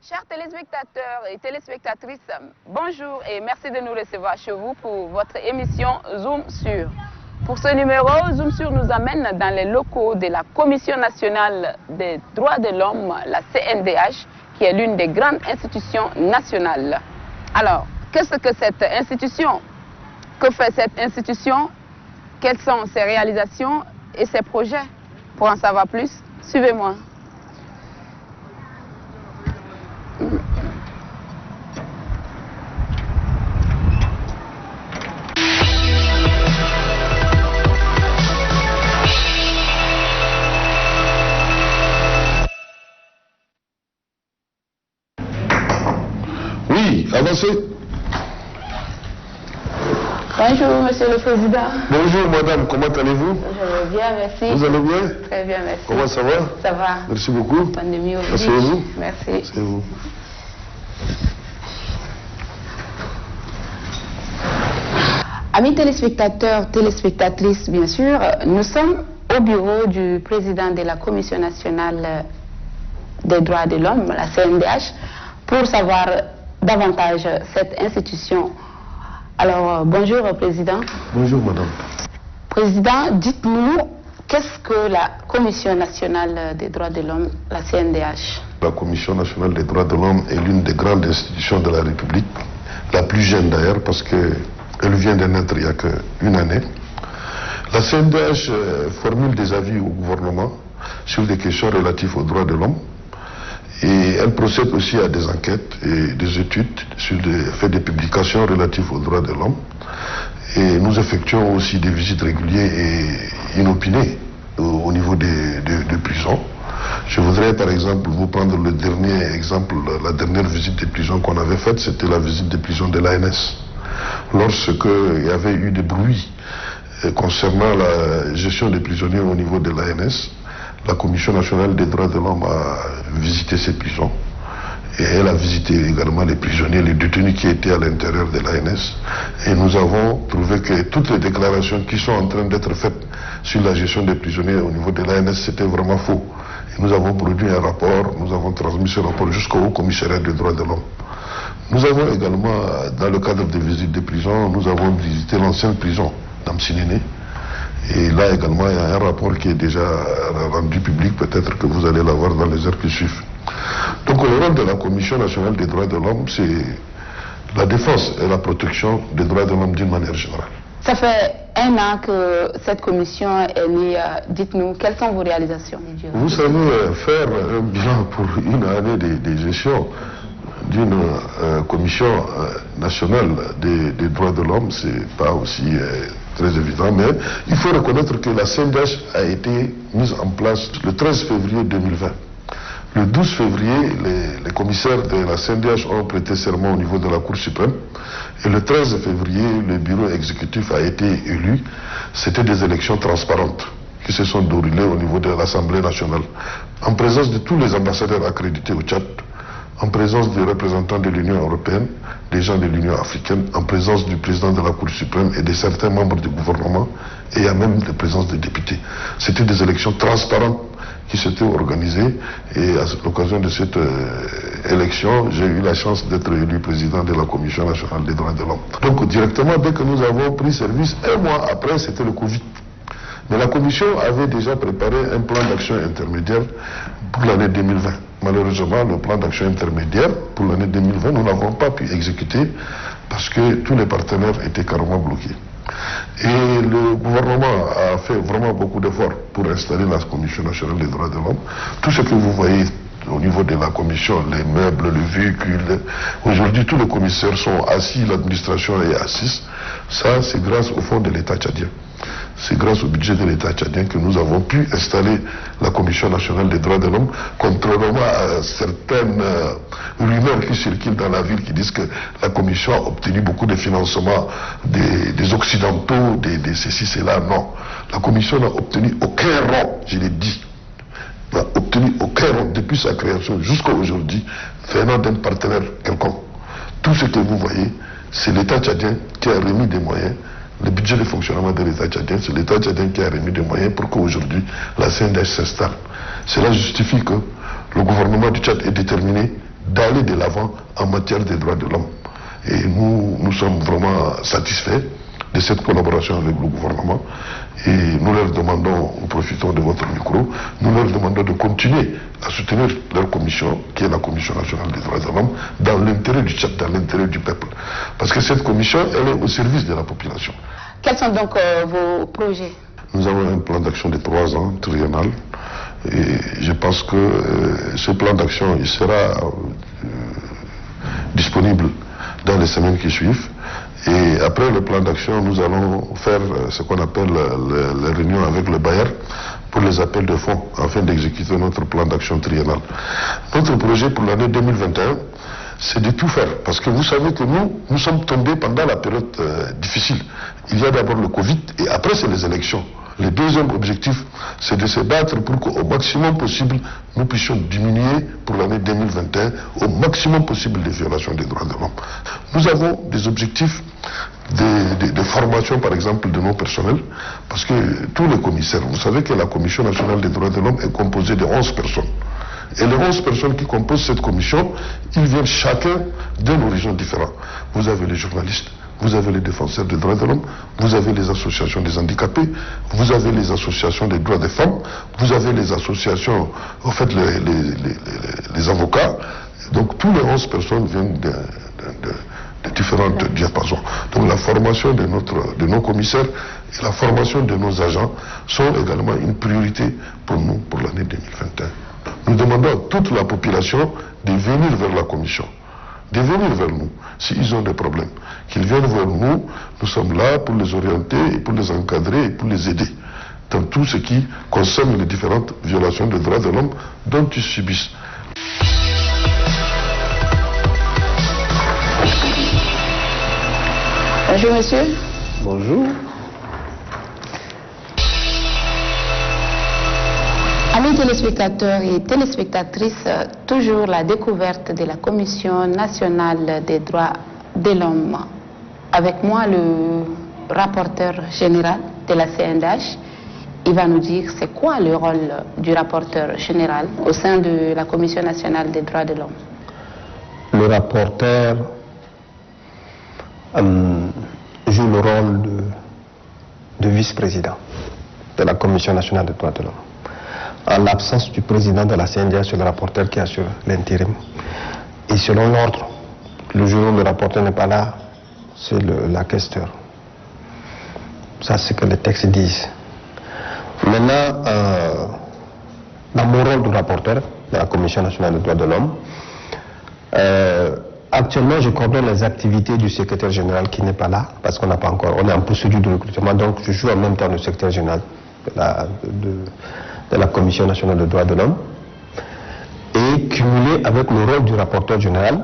Chers téléspectateurs et téléspectatrices, bonjour et merci de nous recevoir chez vous pour votre émission Zoom Sur. Pour ce numéro, Zoom Sur nous amène dans les locaux de la Commission nationale des droits de l'homme, la CNDH, qui est l'une des grandes institutions nationales. Alors, qu'est-ce que cette institution? Que fait cette institution? Quelles sont ses réalisations et ses projets? Pour en savoir plus, suivez-moi. Oui, avancez. Bonjour, Monsieur le Président. Bonjour, madame, comment allez-vous? Je vais bien, merci. Vous allez bien? Très bien, merci. Comment ça va? Ça va. Merci beaucoup. Pandémie oblige. Asseyez-vous. Merci. Asseyez-vous. Amis téléspectateurs, téléspectatrices, bien sûr, nous sommes au bureau du président de la Commission nationale des droits de l'homme, la CNDH, pour savoir davantage cette institution. Alors, bonjour, Président. Bonjour, madame. Président, dites-nous, qu'est-ce que la Commission nationale des droits de l'homme, la CNDH? La Commission nationale des droits de l'homme est l'une des grandes institutions de la République, la plus jeune d'ailleurs, parce qu'elle vient de naître il n'y a qu'une année. La CNDH formule des avis au gouvernement sur des questions relatives aux droits de l'homme. Et elle procède aussi à des enquêtes et des études, fait des publications relatives aux droits de l'homme. Et nous effectuons aussi des visites régulières et inopinées au niveau des prisons. Je voudrais par exemple vous prendre le dernier exemple, la dernière visite des prisons qu'on avait faite, c'était la visite des prisons de l'ANS. Lorsqu'il y avait eu des bruits concernant la gestion des prisonniers au niveau de l'ANS, la Commission nationale des droits de l'homme a visité ces prisons et elle a visité également les prisonniers, les détenus qui étaient à l'intérieur de l'ANS, et nous avons trouvé que toutes les déclarations qui sont en train d'être faites sur la gestion des prisonniers au niveau de l'ANS, c'était vraiment faux. Et nous avons produit un rapport, nous avons transmis ce rapport jusqu'au Haut Commissariat des droits de l'homme. Nous avons également, dans le cadre des visites des prisons, nous avons visité l'ancienne prison d'Amsinéné. Et là également, il y a un rapport qui est déjà rendu public, peut-être que vous allez l'avoir dans les heures qui suivent. Donc le rôle de la Commission nationale des droits de l'homme, c'est la défense et la protection des droits de l'homme d'une manière générale. Ça fait un an que cette commission est née. Dites-nous, quelles sont vos réalisations? Vous savez, faire un bilan pour une année de gestion d'une commission nationale des droits de l'homme, c'est pas aussi très évident, mais il faut reconnaître que la CNDH a été mise en place le 13 février 2020. Le 12 février, les commissaires de la CNDH ont prêté serment au niveau de la Cour suprême, et le 13 février, le bureau exécutif a été élu. C'était des élections transparentes qui se sont déroulées au niveau de l'Assemblée nationale, en présence de tous les ambassadeurs accrédités au Tchad, en présence des représentants de l'Union européenne, des gens de l'Union africaine, en présence du président de la Cour suprême et de certains membres du gouvernement, et il y a même la présence des députés. C'était des élections transparentes qui s'étaient organisées, et à l'occasion de cette élection, j'ai eu la chance d'être élu président de la Commission nationale des droits de l'homme. Donc directement, dès que nous avons pris service, un mois après, c'était le Covid. Mais la Commission avait déjà préparé un plan d'action intermédiaire pour l'année 2020. Malheureusement, le plan d'action intermédiaire pour l'année 2020, nous n'avons pas pu exécuter parce que tous les partenaires étaient carrément bloqués. Et le gouvernement a fait vraiment beaucoup d'efforts pour installer la Commission nationale des droits de l'homme. Tout ce que vous voyez au niveau de la commission, les meubles, le véhicule, aujourd'hui tous les commissaires sont assis, l'administration est assise. Ça, c'est grâce au fonds de l'État tchadien. C'est grâce au budget de l'État tchadien que nous avons pu installer la Commission nationale des droits de l'homme, contrairement à certaines rumeurs qui circulent dans la ville qui disent que la Commission a obtenu beaucoup de financements des Occidentaux, des ceci, cela. Non. La Commission n'a obtenu aucun rond, je l'ai dit. N'a obtenu aucun rond depuis sa création jusqu'à aujourd'hui, venant d'un partenaire quelconque. Tout ce que vous voyez, c'est l'État tchadien qui a remis des moyens. Le budget de fonctionnement de l'État tchadien, c'est l'État tchadien qui a remis des moyens pour qu'aujourd'hui la CNDH s'installe. Cela justifie que le gouvernement du Tchad est déterminé d'aller de l'avant en matière des droits de l'homme. Et nous sommes vraiment satisfaits de cette collaboration avec le gouvernement. Et nous leur demandons, nous profitons de votre micro, nous leur demandons de continuer à soutenir leur commission, qui est la Commission nationale des droits de l'homme, dans l'intérêt du Tchad, dans l'intérêt du peuple. Parce que cette commission, elle est au service de la population. Quels sont donc vos projets? Nous avons un plan d'action de 3 ans, triennal. Et je pense que ce plan d'action, il sera disponible dans les semaines qui suivent. Et après le plan d'action, nous allons faire ce qu'on appelle les réunions avec le bailleur pour les appels de fonds afin d'exécuter notre plan d'action triennal. Notre projet pour l'année 2021, c'est de tout faire. Parce que vous savez que nous sommes tombés pendant la période difficile. Il y a d'abord le Covid et après c'est les élections. Le deuxième objectif, c'est de se battre pour qu'au maximum possible, nous puissions diminuer pour l'année 2021 au maximum possible les violations des droits de l'homme. Nous avons des objectifs de formation, par exemple, de nos personnels, parce que tous les commissaires, vous savez que la Commission nationale des droits de l'homme est composée de 11 personnes. Et les 11 personnes qui composent cette commission, ils viennent chacun d'un horizon différent. Vous avez les journalistes, vous avez les défenseurs des droits de l'homme, vous avez les associations des handicapés, vous avez les associations des droits des femmes, vous avez les associations, en fait, les avocats. Donc, tous les 11 personnes viennent de différentes diapasons. Donc, la formation de nos commissaires et la formation de nos agents sont également une priorité pour nous, pour l'année 2021. Nous demandons à toute la population de venir vers la commission, de venir vers nous s'ils ont des problèmes, qu'ils viennent vers nous. Nous sommes là pour les orienter et pour les encadrer et pour les aider dans tout ce qui concerne les différentes violations des droits de l'homme dont ils subissent. Bonjour monsieur. Bonjour. Amis téléspectateurs et téléspectatrices, toujours la découverte de la Commission nationale des droits de l'homme. Avec moi, le rapporteur général de la CNDH, il va nous dire c'est quoi le rôle du rapporteur général au sein de la Commission nationale des droits de l'homme. Le rapporteur joue le rôle de vice-président de la Commission nationale des droits de l'homme. En l'absence du président de la CNDH, c'est le rapporteur qui assure l'intérim. Et selon l'ordre, le jour où le rapporteur n'est pas là, c'est la questeur. Ça, c'est ce que les textes disent. Maintenant, dans mon rôle de rapporteur de la Commission nationale des droits de l'homme, actuellement, je coordonne les activités du secrétaire général qui n'est pas là, parce qu'on n'a pas encore, on est en procédure de recrutement, donc je joue en même temps le secrétaire général de la Commission nationale des droits de l'homme, et cumulé avec le rôle du rapporteur général,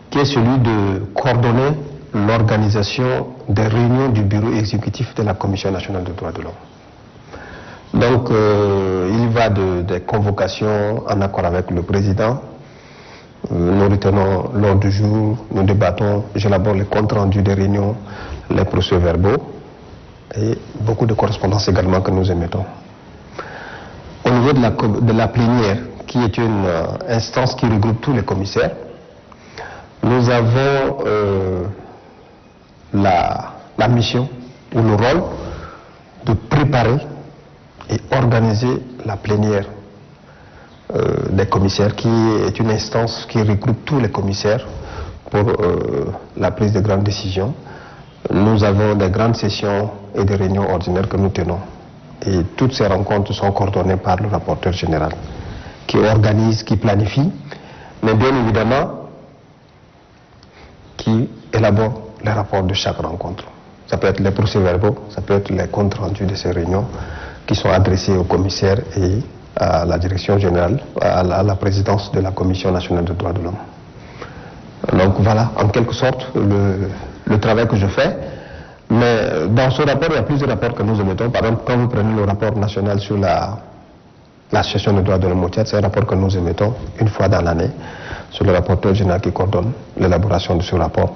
qui est celui de coordonner l'organisation des réunions du bureau exécutif de la Commission nationale des droits de l'homme. Donc, il va des convocations en accord avec le président. Nous retenons l'ordre du jour, nous débattons, j'élabore les comptes rendus des réunions, les procès-verbaux et beaucoup de correspondances également que nous émettons. Au niveau de la plénière, qui est une instance qui regroupe tous les commissaires, nous avons la mission ou le rôle de préparer et organiser la plénière des commissaires, qui est une instance qui regroupe tous les commissaires pour la prise de grandes décisions. Nous avons des grandes sessions et des réunions ordinaires que nous tenons. Et toutes ces rencontres sont coordonnées par le rapporteur général, qui organise, qui planifie, mais bien évidemment, qui élabore les rapports de chaque rencontre. Ça peut être les procès-verbaux, ça peut être les comptes rendus de ces réunions qui sont adressés aux commissaires et à la direction générale, à la présidence de la Commission nationale des droits de l'homme. Donc voilà, en quelque sorte, le travail que je fais. Mais dans ce rapport, il y a plusieurs rapports que nous émettons. Par exemple, quand vous prenez le rapport national sur la situation des droits de l'homme au Tchad, c'est un rapport que nous émettons une fois dans l'année. C'est le rapporteur général qui coordonne l'élaboration de ce rapport.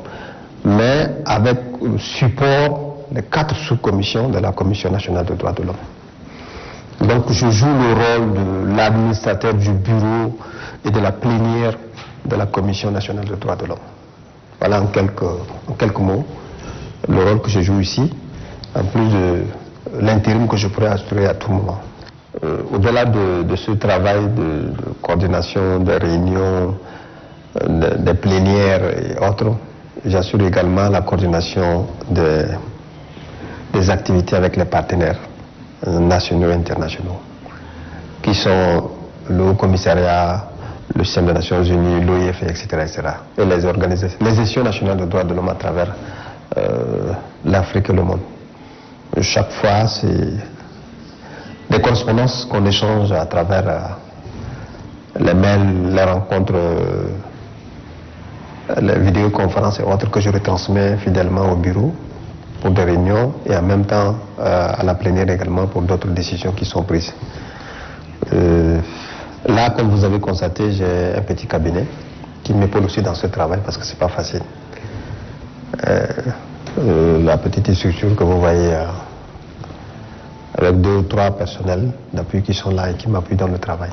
Mais avec le support des 4 sous-commissions de la Commission nationale des droits de l'homme. Donc je joue le rôle de l'administrateur du bureau et de la plénière de la Commission nationale des droits de l'homme. Voilà en quelques mots le rôle que je joue ici, en plus de l'intérim que je pourrais assurer à tout moment. Au-delà de ce travail de coordination, de réunions, des plénières et autres, j'assure également la coordination des activités avec les partenaires nationaux et internationaux, qui sont le Haut Commissariat, le Système des Nations Unies, l'OIF, etc., etc. Et les institutions nationales des droits de l'homme à travers l'Afrique et le monde. Chaque fois, c'est des correspondances qu'on échange à travers les mails, les rencontres, les vidéoconférences et autres que je retransmets fidèlement au bureau pour des réunions et en même temps à la plénière également pour d'autres décisions qui sont prises. Là, comme vous avez constaté, j'ai un petit cabinet qui m'épaule aussi dans ce travail parce que c'est pas facile. La petite structure que vous voyez avec 2 ou 3 personnels d'appui qui sont là et qui m'appuient dans le travail.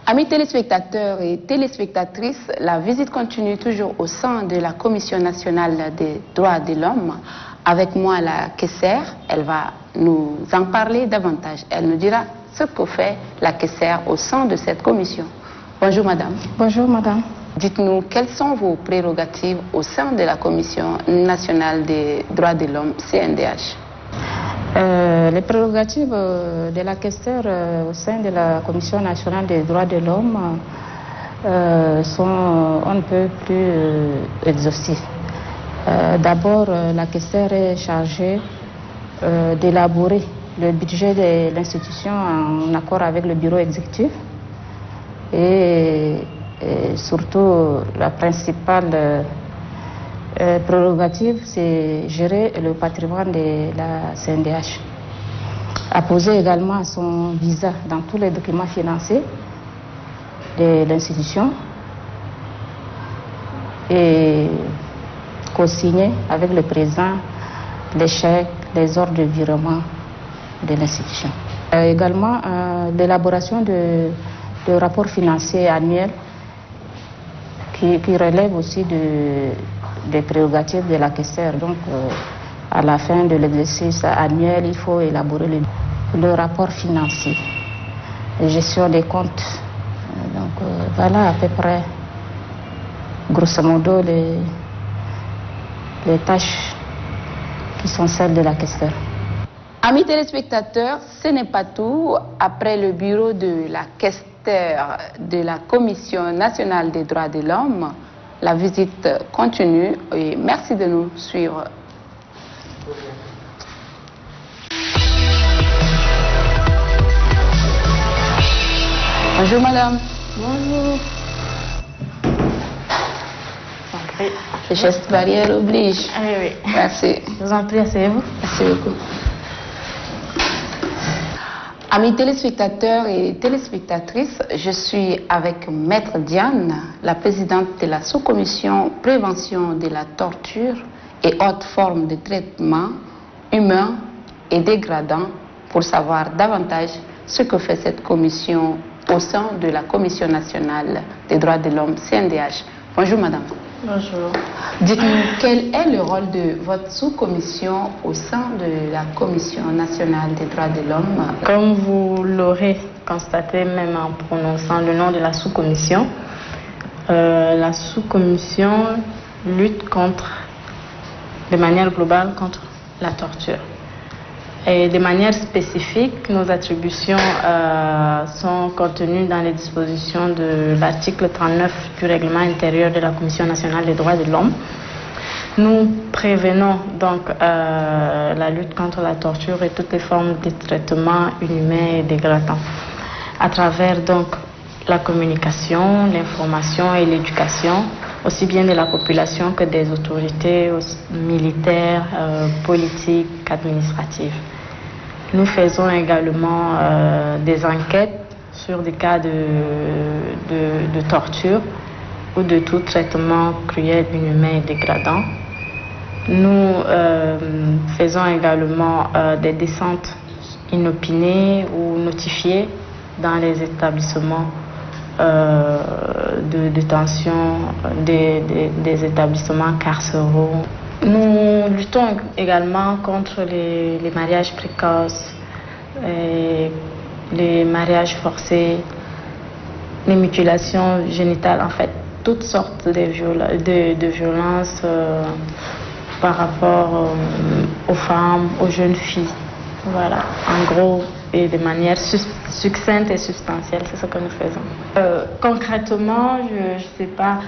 Amis téléspectateurs et téléspectatrices, la visite continue toujours au sein de la Commission nationale des droits de l'homme. Avec moi, la caissière, elle va nous en parler davantage. Elle nous dira ce que fait la caissière au sein de cette commission. Bonjour madame. Bonjour madame. Dites-nous, quelles sont vos prérogatives au sein de la Commission nationale des droits de l'homme, CNDH? Les prérogatives de la caissière au sein de la Commission nationale des droits de l'homme sont un peu plus exhaustives. D'abord, la caissière est chargée d'élaborer le budget de l'institution en accord avec le bureau exécutif et surtout la principale prérogative, c'est gérer le patrimoine de la CNDH. Apposer également son visa dans tous les documents financiers de l'institution et co-signer avec le président les chèques, les ordres de virement de l'institution. Également l'élaboration de rapports financiers annuels qui relèvent aussi des prérogatives de la caissière. Donc, à la fin de l'exercice annuel, il faut élaborer le rapport financier, la gestion des comptes. Donc, voilà à peu près, grosso modo, les tâches qui sont celles de la caissière. Amis téléspectateurs, ce n'est pas tout. Après le bureau de la caissière de la Commission nationale des droits de l'homme, la visite continue et merci de nous suivre. Bonjour madame. Bonjour. Le geste barrière oblige. Ah, oui. Merci. Je vous en prie, asseyez-vous. Merci beaucoup. Amis téléspectateurs et téléspectatrices, je suis avec Maître Diane, la présidente de la sous-commission prévention de la torture et autres formes de traitement humain et dégradant pour savoir davantage ce que fait cette commission au sein de la Commission nationale des droits de l'homme, CNDH. Bonjour madame. Bonjour. Dites-nous, quel est le rôle de votre sous-commission au sein de la Commission nationale des droits de l'homme? Comme vous l'aurez constaté même en prononçant le nom de la sous-commission lutte de manière globale contre la torture. Et de manière spécifique, nos attributions sont contenues dans les dispositions de l'article 39 du règlement intérieur de la Commission nationale des droits de l'homme. Nous prévenons donc la lutte contre la torture et toutes les formes de traitement inhumain et dégradant à travers donc la communication, l'information et l'éducation, aussi bien de la population que des autorités militaires, politiques, administratives. Nous faisons également des enquêtes sur des cas de torture ou de tout traitement cruel, inhumain et dégradant. Nous faisons également des descentes inopinées ou notifiées dans les établissements de détention, des établissements carcéraux. Nous luttons également contre les mariages précoces, les mariages forcés, les mutilations génitales, en fait, toutes sortes de violences par rapport aux femmes, aux jeunes filles. Voilà, en gros, et de manière succincte et substantielle, c'est ce que nous faisons. Concrètement, je ne sais pas,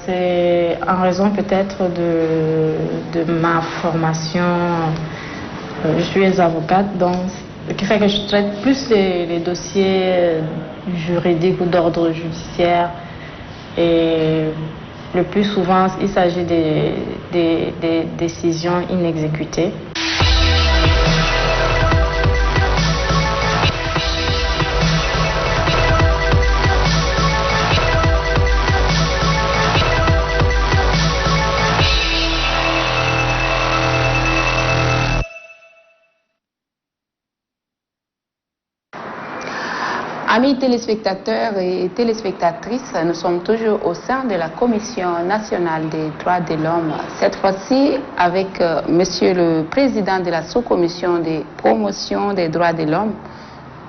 c'est en raison peut-être de ma formation. Je suis avocate, donc ce qui fait que je traite plus les dossiers juridiques ou d'ordre judiciaire. Et le plus souvent, il s'agit des décisions inexécutées. Amis téléspectateurs et téléspectatrices, nous sommes toujours au sein de la Commission nationale des droits de l'homme. Cette fois-ci avec Monsieur le Président de la sous-commission de promotion des droits de l'homme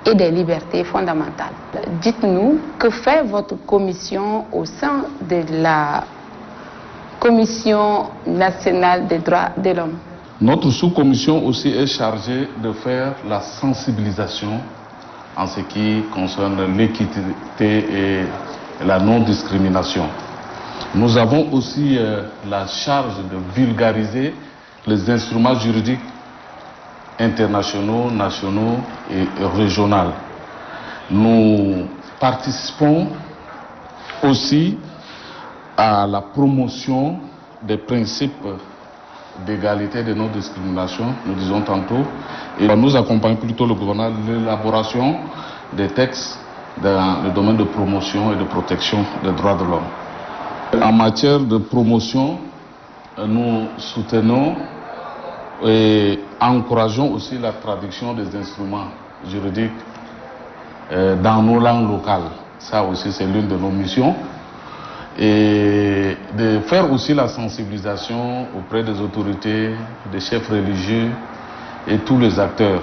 et des libertés fondamentales. Dites-nous, que fait votre commission au sein de la Commission nationale des droits de l'homme? Notre sous-commission aussi est chargée de faire la sensibilisation en ce qui concerne l'équité et la non-discrimination. Nous avons aussi la charge de vulgariser les instruments juridiques internationaux, nationaux et régionaux. Nous participons aussi à la promotion des principes d'égalité et de non-discrimination, nous disons tantôt, et nous accompagnons plutôt le gouvernement de l'élaboration des textes dans le domaine de promotion et de protection des droits de l'homme. En matière de promotion, nous soutenons et encourageons aussi la traduction des instruments juridiques dans nos langues locales. Ça aussi, c'est l'une de nos missions. Et de faire aussi la sensibilisation auprès des autorités, des chefs religieux et tous les acteurs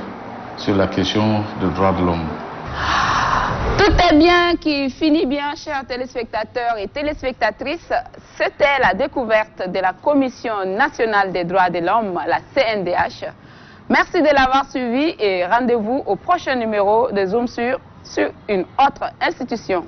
sur la question des droits de l'homme. Tout est bien qui finit bien, chers téléspectateurs et téléspectatrices. C'était la découverte de la Commission nationale des droits de l'homme, la CNDH. Merci de l'avoir suivi et rendez-vous au prochain numéro de Zoom sur une autre institution.